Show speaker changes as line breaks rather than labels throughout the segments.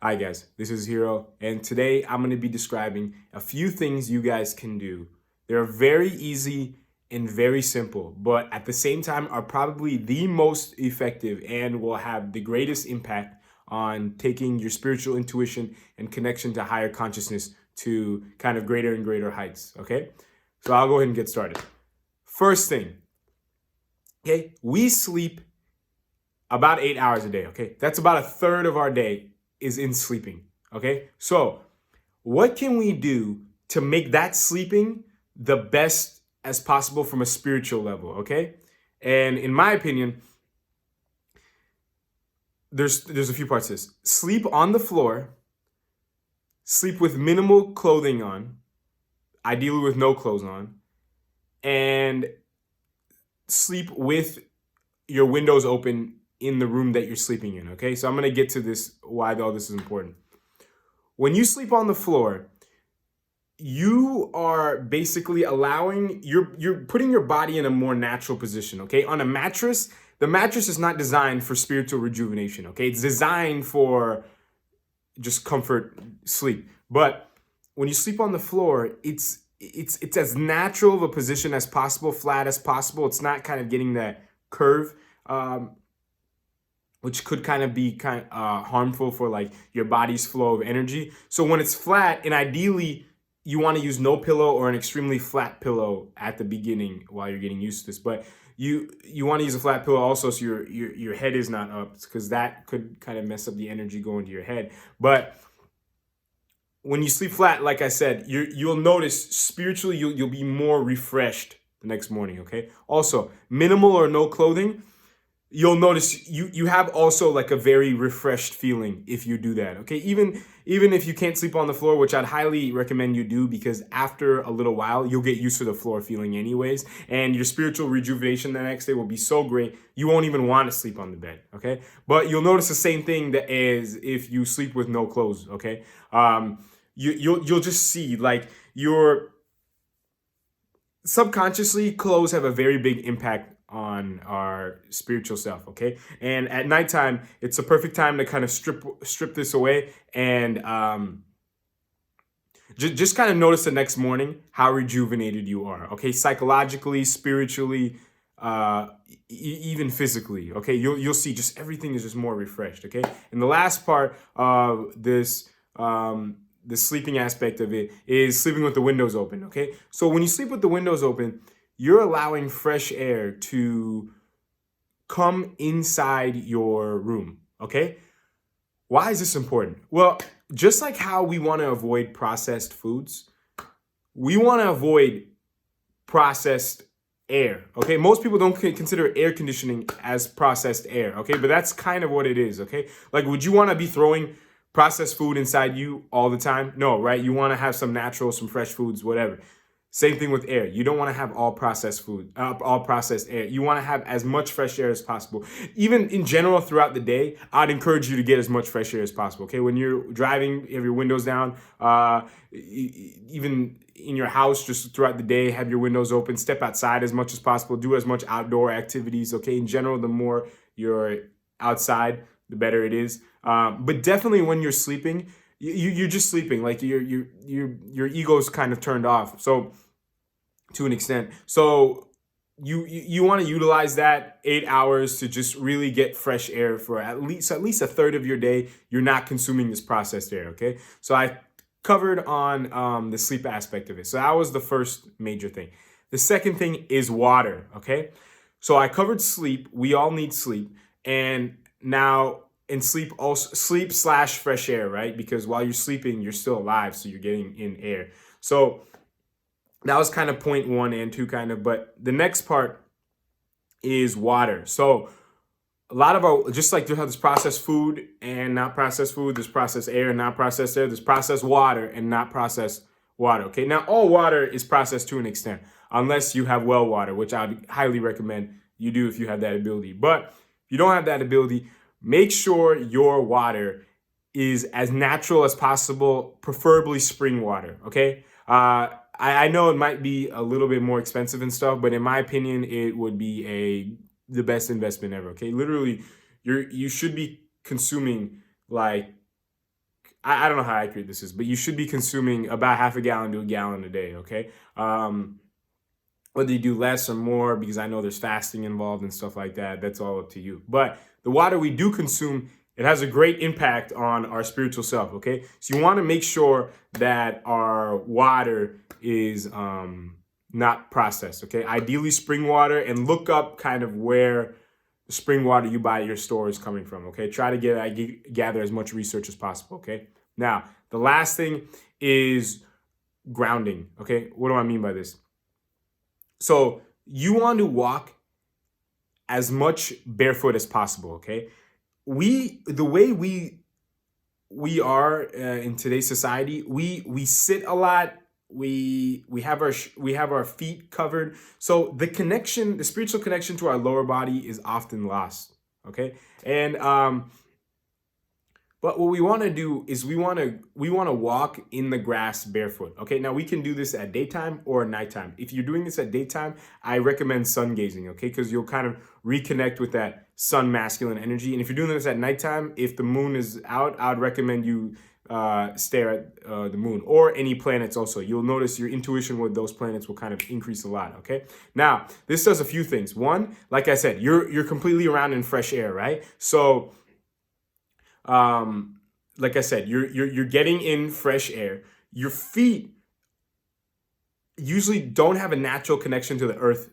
Hi guys, this is Hero, and today I'm going to be describing a few things you guys can do. They're very easy and very simple, but at the same time are probably the most effective and will have the greatest impact on taking your spiritual intuition and connection to higher consciousness to kind of greater and greater heights, okay? So I'll go ahead and get started. First thing, okay, we sleep about 8 hours a day, okay? That's about a third of our day is in sleeping, okay? So what can we do to make that sleeping the best as possible from a spiritual level, okay? And in my opinion, there's a few parts to this. Sleep on the floor, sleep with minimal clothing on, ideally with no clothes on, and sleep with your windows open in the room that you're sleeping in, okay? So I'm gonna get to this, why all this is important. When you sleep on the floor, you are basically you're putting your body in a more natural position, okay? On a mattress, the mattress is not designed for spiritual rejuvenation, okay? It's designed for just comfort sleep. But when you sleep on the floor, it's as natural of a position as possible, flat as possible. It's not kind of getting that curve, which could kind of be harmful for like your body's flow of energy. So when it's flat, and ideally you want to use no pillow or an extremely flat pillow at the beginning while you're getting used to this. But you want to use a flat pillow also so your head is not up, because that could kind of mess up the energy going to your head. But when you sleep flat, like I said, you'll notice spiritually you'll be more refreshed the next morning, okay? Also, minimal or no clothing, you'll notice you have also like a very refreshed feeling if you do that, okay? Even if you can't sleep on the floor, which I'd highly recommend you do, because after a little while you'll get used to the floor feeling anyways, and your spiritual rejuvenation the next day will be so great you won't even want to sleep on the bed, okay? But you'll notice the same thing that is if you sleep with no clothes, okay? You'll just see like your subconsciously clothes have a very big impact on our spiritual self, okay? And at nighttime, it's a perfect time to kind of strip this away and just kind of notice the next morning how rejuvenated you are, okay? Psychologically, spiritually, even physically, okay? You'll see just everything is just more refreshed, okay? And the last part of this the sleeping aspect of it is sleeping with the windows open, okay? So when you sleep with the windows open, you're allowing fresh air to come inside your room, okay? Why is this important? Well, just like how we want to avoid processed foods, we want to avoid processed air, okay? Most people don't consider air conditioning as processed air, okay? But that's kind of what it is, okay? Like, would you want to be throwing processed food inside you all the time? No, right? You want to have some natural, some fresh foods, whatever. Same thing with air. You don't want to have all processed food, all processed air. You want to have as much fresh air as possible. Even in general throughout the day, I'd encourage you to get as much fresh air as possible, okay? When you're driving, have your windows down. Even in your house, just throughout the day, have your windows open. Step outside as much as possible. Do as much outdoor activities, okay? In general, the more you're outside, the better it is. But definitely when you're sleeping, you're just sleeping. Like your ego's kind of turned off. So to an extent, so you want to utilize that 8 hours to just really get fresh air for at least a third of your day. You're not consuming this processed air. Okay, so I covered on the sleep aspect of it. So that was the first major thing. The second thing is water. Okay, so I covered sleep. We all need sleep, and now in sleep also sleep slash fresh air, right? Because while you're sleeping, you're still alive, so you're getting in air. So that was kind of point 1 and 2 kind of, but the next part is water. So a lot of our, just like there's processed food and not processed food, there's processed air and not processed air, there's processed water and not processed water, okay? Now, all water is processed to an extent, unless you have well water, which I'd highly recommend you do if you have that ability. But if you don't have that ability, make sure your water is as natural as possible, preferably spring water, okay? I know it might be a little bit more expensive and stuff, but in my opinion, it would be the best investment ever, okay? Literally, you should be consuming like I don't know how accurate this is, but you should be consuming about half a gallon to a gallon a day, okay? Whether you do less or more, because I know there's fasting involved and stuff like that, that's all up to you. But the water we do consume, it has a great impact on our spiritual self, okay? So you want to make sure that our water is not processed, okay? Ideally spring water, and look up kind of where the spring water you buy at your store is coming from, okay? Try to gather as much research as possible, okay? Now, the last thing is grounding, okay? What do I mean by this? So you want to walk as much barefoot as possible, okay? The way we are in today's society, we sit a lot. We have our feet covered. So the spiritual connection to our lower body is often lost, okay? And but what we want to do is we want to walk in the grass barefoot. Okay, now we can do this at daytime or nighttime. If you're doing this at daytime, I recommend sun gazing. Okay, because you'll kind of reconnect with that sun masculine energy. And if you're doing this at nighttime, if the moon is out, I'd recommend you stare at the moon or any planets. Also, you'll notice your intuition with those planets will kind of increase a lot. Okay, now this does a few things. One, like I said, you're completely around in fresh air, right? So like I said, you're getting in fresh air. Your feet usually don't have a natural connection to the earth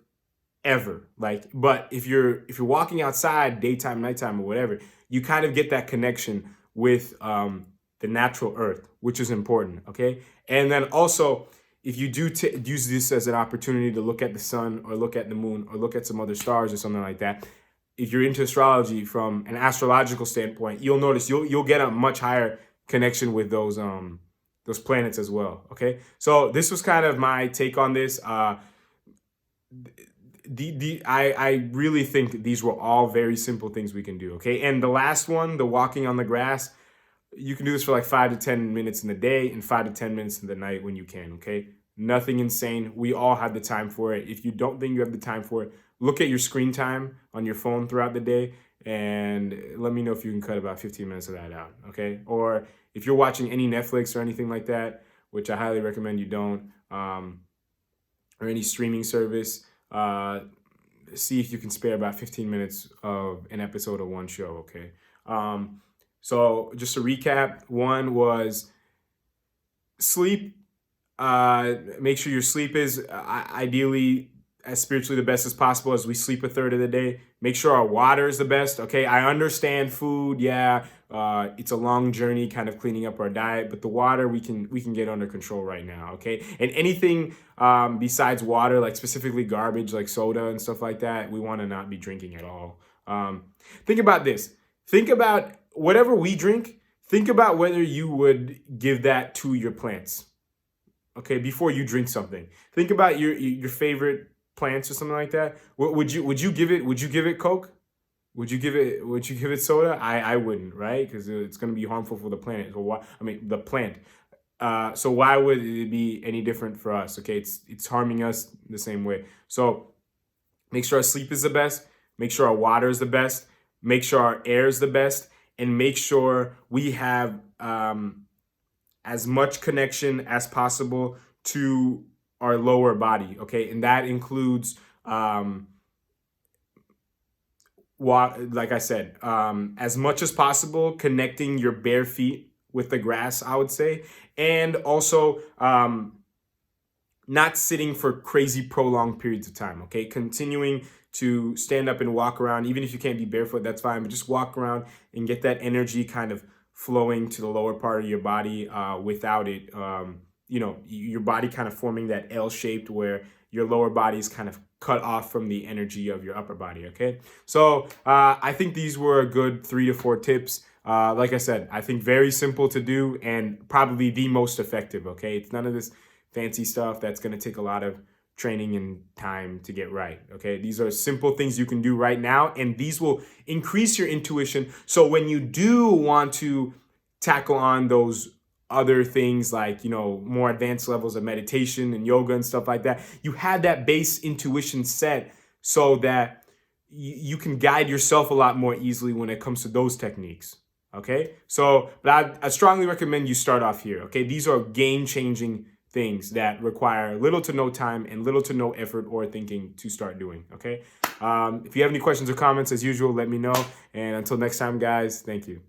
ever. But if you're walking outside, daytime, nighttime, or whatever, you kind of get that connection with the natural earth, which is important. Okay, and then also, if you do use this as an opportunity to look at the sun or look at the moon or look at some other stars or something like that, if you're into astrology from an astrological standpoint, you'll notice you'll get a much higher connection with those planets as well. Okay, so this was kind of my take on this. I really think these were all very simple things we can do. Okay, and the last one, the walking on the grass, you can do this for like 5 to 10 minutes in the day and 5 to 10 minutes in the night when you can. Okay, nothing insane. We all have the time for it. If you don't think you have the time for it, look at your screen time on your phone throughout the day and let me know if you can cut about 15 minutes of that out, okay? Or if you're watching any Netflix or anything like that, which I highly recommend you don't, or any streaming service, see if you can spare about 15 minutes of an episode of one show, okay? So just to recap, one was sleep. Make sure your sleep is ideally as spiritually the best as possible, as we sleep a third of the day. Make sure our water is the best. Okay, I understand food. Yeah, it's a long journey, kind of cleaning up our diet, but the water we can get under control right now. Okay, and anything besides water, like specifically garbage, like soda and stuff like that, we want to not be drinking at all. Think about this. Think about whatever we drink. Think about whether you would give that to your plants. Okay, before you drink something, think about your favorite plants or something like that. Would you give it Coke? Would you give it soda? I wouldn't, right? Because it's going to be harmful for the planet. So why? I mean, the plant. So why would it be any different for us? Okay, it's harming us the same way. So make sure our sleep is the best. Make sure our water is the best. Make sure our air is the best, and make sure we have as much connection as possible to our lower body, okay? And that includes, like I said, as much as possible, connecting your bare feet with the grass, I would say. And also, not sitting for crazy prolonged periods of time, okay? Continuing to stand up and walk around, even if you can't be barefoot, that's fine, but just walk around and get that energy kind of flowing to the lower part of your body without it, your body kind of forming that L-shaped where your lower body is kind of cut off from the energy of your upper body, okay? So I think these were a good 3 to 4 tips. Like I said, I think very simple to do and probably the most effective, okay? It's none of this fancy stuff that's going to take a lot of training and time to get right, okay? These are simple things you can do right now, and these will increase your intuition. So when you do want to tackle on those other things like, more advanced levels of meditation and yoga and stuff like that, you have that base intuition set so that you can guide yourself a lot more easily when it comes to those techniques, Okay, so but I strongly recommend you start off here. Okay, these are game-changing things that require little to no time and little to no effort or thinking to start doing. Okay, if you have any questions or comments, as usual, let me know. And until next time, guys, thank you.